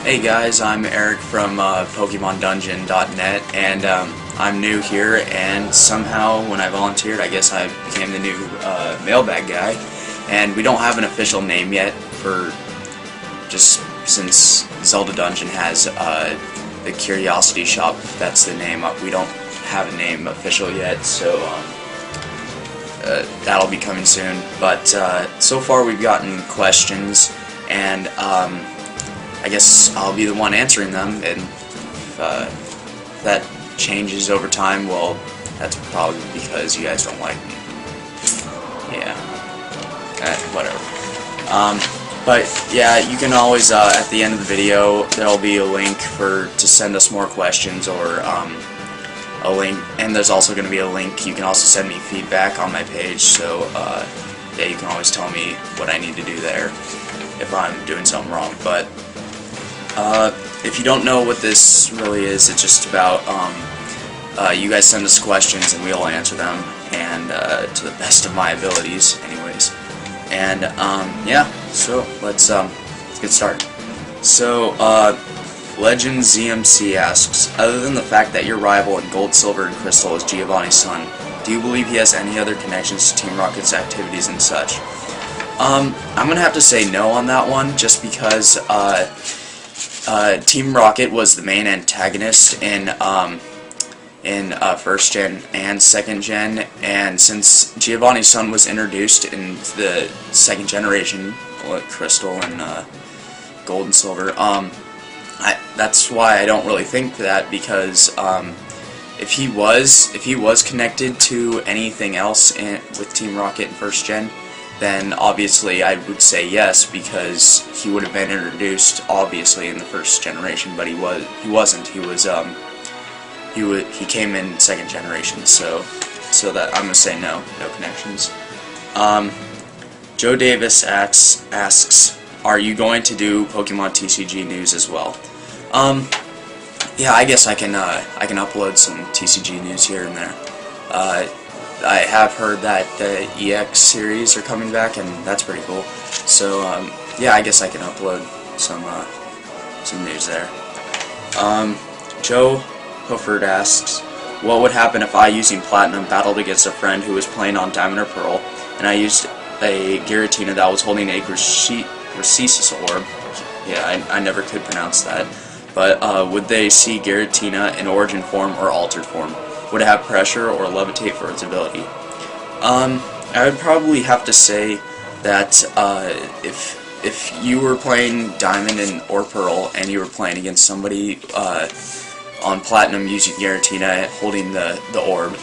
Hey guys, I'm Eric from PokemonDungeon.net, and I'm new here, and somehow when I volunteered, I guess I became the new Mailbag guy, and we don't have an official name yet for, just since Zelda Dungeon has the Curiosity Shop, that's the name. We don't have a name official yet, so that'll be coming soon, but so far we've gotten questions, and I guess I'll be the one answering them, and if that changes over time, well, that's probably because you guys don't like me. Yeah. Whatever. But yeah, you can always, at the end of the video, there'll be a link to send us more questions, or a link, and there's also going to be a link. You can also send me feedback on my page, so yeah, you can always tell me what I need to do there if I'm doing something wrong. But if you don't know what this really is, it's just about you guys send us questions and we'll answer them, and to the best of my abilities, anyways. And yeah, so let's get started. So Legend ZMC asks, other than the fact that your rival in Gold, Silver, and Crystal is Giovanni's son, do you believe he has any other connections to Team Rocket's activities and such? I'm gonna have to say no on that one, just because Team Rocket was the main antagonist in first gen and second gen, and since Giovanni's son was introduced in the second generation, Crystal and Gold and Silver, that's why I don't really think that, because if he was connected to anything else with Team Rocket in first gen, then obviously I would say yes, because he would have been introduced obviously in the first generation, but he wasn't. He came in second generation, so that I'm gonna say no connections. Joe Davis asks, are you going to do Pokemon TCG news as well? Yeah, I guess I can upload some TCG news here and there. I have heard that the EX series are coming back, and that's pretty cool. So yeah, I guess I can upload some news there. Joe Hooford asks, what would happen if I, using Platinum, battled against a friend who was playing on Diamond or Pearl, and I used a Giratina that was holding a griseous orb? Yeah, I never could pronounce that. But would they see Giratina in Origin form or Altered form? Would it have pressure or levitate for its ability? I would probably have to say that if you were playing Diamond or Pearl and you were playing against somebody on Platinum using Giratina holding the orb,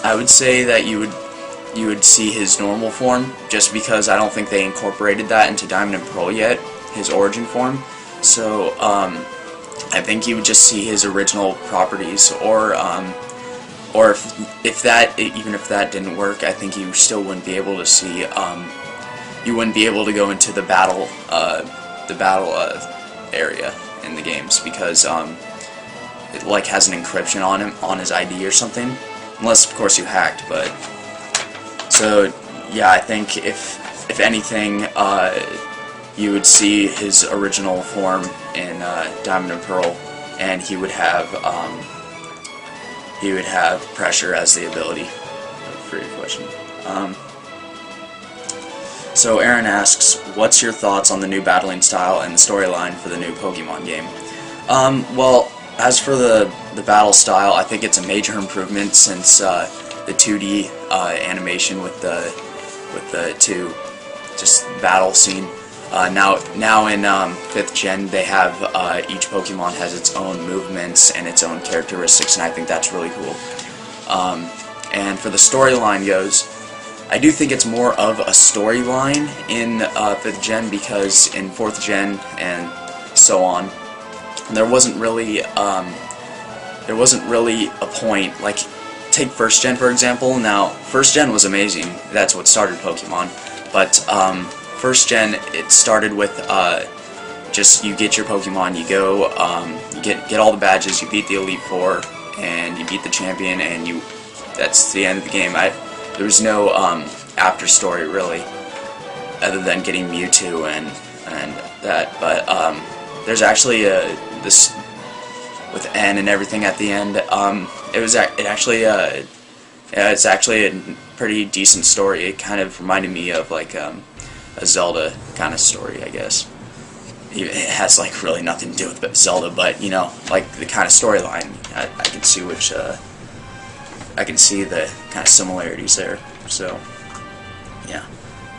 I would say that you would see his normal form, just because I don't think they incorporated that into Diamond and Pearl yet, his Origin form. So I think you would just see his original properties, or if that, even if that didn't work, I think you still wouldn't be able to see, you wouldn't be able to go into the battle area in the games, because it like has an encryption on him, on his ID or something, unless of course you hacked. But so yeah, I think if anything, you would see his original form in Diamond and Pearl, and he would have pressure as the ability. For your question. So Aaron asks, what's your thoughts on the new battling style and the storyline for the new Pokemon game? Well, as for the battle style, I think it's a major improvement since the 2D animation with the just battle scene. Now in 5th gen, they have each Pokemon has its own movements and its own characteristics, and I think that's really cool. And for the storyline goes, I do think it's more of a storyline in 5th gen, because in 4th gen and so on, there wasn't really a point. Like, take 1st gen for example. Now 1st gen was amazing. That's what started Pokemon, but 1st gen, it started with just you get your Pokemon, you go, you get all the badges, you beat the Elite Four, and you beat the champion, and that's the end of the game. There was no after story really, other than getting Mewtwo and that. But there's actually this with N and everything at the end. It's actually a pretty decent story. It kind of reminded me of like a Zelda kind of story, I guess. It has like really nothing to do with Zelda, but you know, like the kind of storyline. I can see I can see the kind of similarities there. So yeah.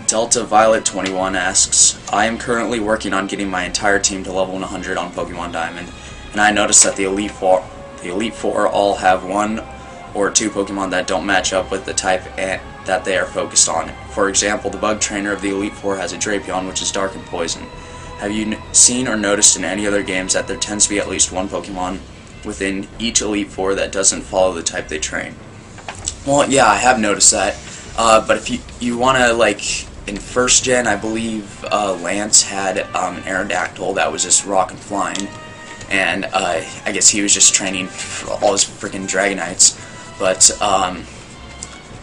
Delta Violet 21 asks, I am currently working on getting my entire team to level 100 on Pokemon Diamond, and I noticed that the Elite Four all have one or two Pokemon that don't match up with the type that they are focused on. For example, the Bug Trainer of the Elite Four has a Drapion, which is Dark and Poison. Have you seen or noticed in any other games that there tends to be at least one Pokemon within each Elite Four that doesn't follow the type they train? Well, yeah, I have noticed that. But if you want to, like, in first gen, I believe Lance had an Aerodactyl that was just rock and flying, and I guess he was just training for all his freaking Dragonites. But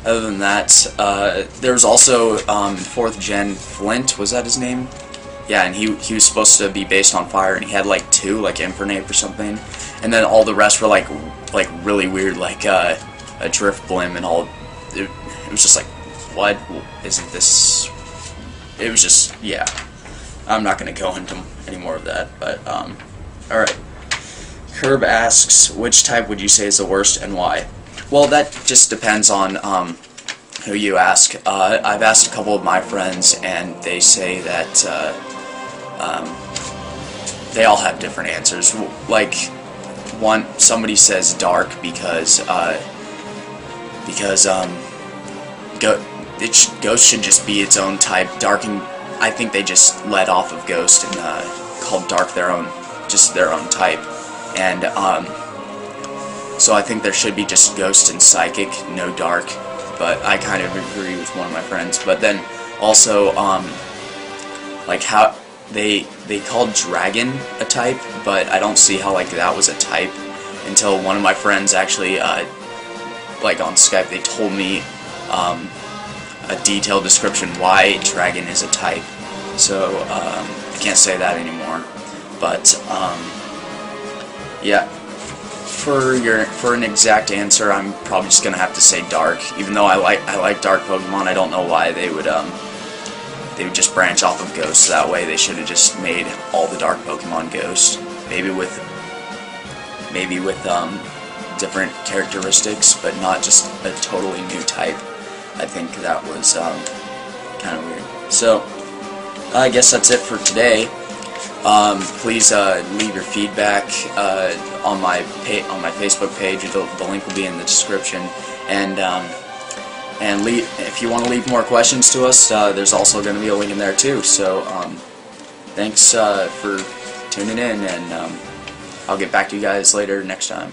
other than that, there was also 4th gen Flint, was that his name? Yeah, and he was supposed to be based on fire, and he had like 2, like Infernape or something, and then all the rest were like really weird, like a Drift Blim and all. It was just like, what isn't this? It was just, yeah. I'm not gonna go into any more of that, but alright. Herb asks, which type would you say is the worst and why? Well, that just depends on who you ask. I've asked a couple of my friends, and they say that they all have different answers. Like, somebody says dark because Ghost should just be its own type. Dark, and I think they just led off of Ghost and called Dark their own type, and so I think there should be just Ghost and Psychic, no Dark. But I kind of agree with one of my friends. But then also like how they called Dragon a type, but I don't see how like that was a type until one of my friends actually like on Skype they told me a detailed description why Dragon is a type. So I can't say that anymore. But yeah, for an exact answer, I'm probably just gonna have to say Dark. Even though I like Dark Pokemon, I don't know why they would just branch off of Ghost that way. They should have just made all the Dark Pokemon Ghost. Maybe with different characteristics, but not just a totally new type. I think that was kind of weird. So I guess that's it for today. Please leave your feedback on my Facebook page. The link will be in the description. And if you want to leave more questions to us, there's also going to be a link in there too. So thanks for tuning in, and I'll get back to you guys later next time.